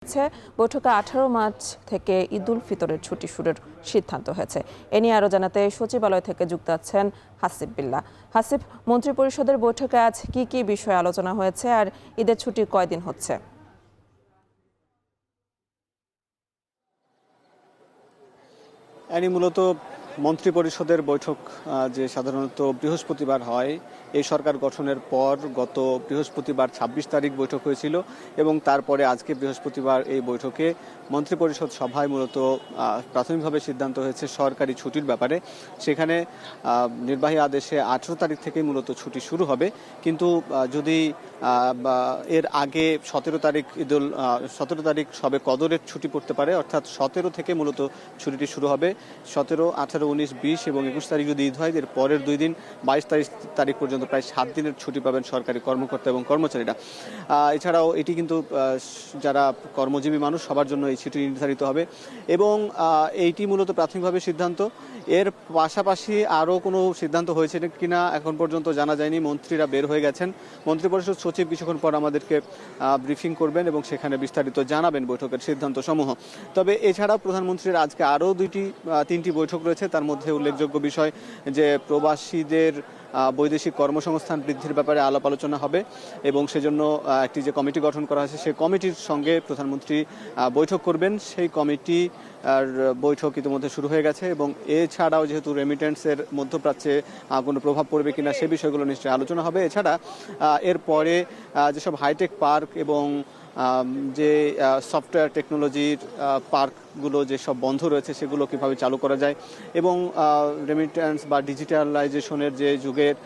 বৈঠকে 18 মার্চ থেকে ঈদুল ফিতরের ছুটি শুরুর সিদ্ধান্ত হয়েছে। এ নিয়ে আরো জানাতে সচিবালয় থেকে যুক্ত আছেন হাসিব বিল্লাহ। হাসিব, মন্ত্রিপরিষদের বৈঠকে আজ কি কি বিষয়ে আলোচনা হয়েছে আর ঈদের ছুটি কয়দিন হচ্ছে? মূলত মন্ত্রিপরিষদের বৈঠক যে সাধারণত বৃহস্পতিবার হয়, এই সরকার গঠনের পর গত বৃহস্পতিবার ২৬ তারিখ বৈঠক হয়েছিল এবং তারপরে আজকে বৃহস্পতিবার এই বৈঠকে মন্ত্রিপরিষদ সভায় মূলত প্রাথমিকভাবে সিদ্ধান্ত হয়েছে সরকারি ছুটির ব্যাপারে। সেখানে নির্বাহী আদেশে 18 তারিখ থেকেই মূলত ছুটি শুরু হবে, কিন্তু যদি এর আগে 17 তারিখ সবে কদরের ছুটি পড়তে পারে, অর্থাৎ 17 থেকে মূলত ছুটিটি শুরু হবে। 17, 18, 19, 20 এবং 21 তারিখ যদি ঈদ হয়, এর পরের 2 দিন 22 তারিখ পর্যন্ত প্রায় 7 দিনের ছুটি পাবেন সরকারি কর্মকর্তা এবং কর্মচারীরা। এছাড়াও এটি কিন্তু যারা কর্মজীবী মানুষ সবার জন্য এই ছুটি নির্ধারিত হবে এবং এইটি মূলত প্রাথমিকভাবে সিদ্ধান্ত। এর পাশাপাশি আরও কোনো সিদ্ধান্ত হয়েছে কিনা এখন পর্যন্ত জানা যায়নি। মন্ত্রীরা বের হয়ে গেছেন। মন্ত্রিপরিষদ সচিব কিছুক্ষণ পর আমাদেরকে ব্রিফিং করবেন এবং সেখানে বিস্তারিত জানাবেন বৈঠকের সিদ্ধান্ত সমূহ। তবে এছাড়াও প্রধানমন্ত্রীর আজকে আরও 3টি বৈঠক রয়েছে। তার মধ্যে উল্লেখযোগ্য বিষয় যে প্রবাসীদের বৈদেশিক কর্মসংস্থান বৃদ্ধির ব্যাপারে আলাপ আলোচনা হবে এবং সেজন্য একটি যে কমিটি গঠন করা হয়েছে সেই কমিটির সঙ্গে প্রধানমন্ত্রী বৈঠক করবেন। সেই কমিটি আর বৈঠক ইতিমধ্যে শুরু হয়ে গেছে এবং এছাড়াও যেহেতু রেমিটেন্সের মধ্যপ্রাচ্যে কোনো প্রভাব পড়বে কিনা সে বিষয়গুলো নিশ্চয়ই আলোচনা হবে। এছাড়া এরপরে যেসব হাইটেক পার্ক এবং যে সফটওয়্যার টেকনোলজির পার্কগুলো যেসব বন্ধ রয়েছে সেগুলো কিভাবে চালু করা যায় এবং রেমিটেন্স বা ডিজিটালাইজেশনের যে যুগের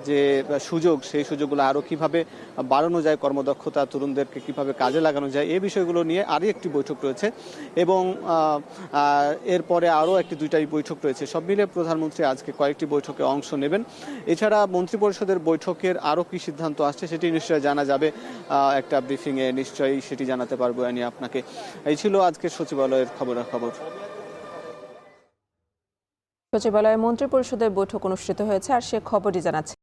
যে সুযোগ, সেই সুযোগগুলো আরও কিভাবে বাড়ানো যায়, কর্মদক্ষতা তরুণদেরকে কিভাবে কাজে লাগানো যায়, এই বিষয়গুলো নিয়ে আরও একটি বৈঠক রয়েছে এবং এরপরে আরও দুইটাই বৈঠক রয়েছে। সব মিলে প্রধানমন্ত্রী আজকে কয়েকটি বৈঠকে অংশ নেবেন। এছাড়া মন্ত্রিপরিষদের বৈঠকের আরও কি সিদ্ধান্ত আসছে সেটি নিশ্চয়ই জানা যাবে একটা ব্রিফিংয়ে, নিশ্চয়ই সেটি জানাতে পারবো আমি আপনাকে। এই ছিল আজকের সচিবালয়ের খবরাখবর। সচিবালয়ে মন্ত্রিপরিষদের বৈঠক অনুষ্ঠিত হয়েছে আর সে খবরই জানাচ্ছে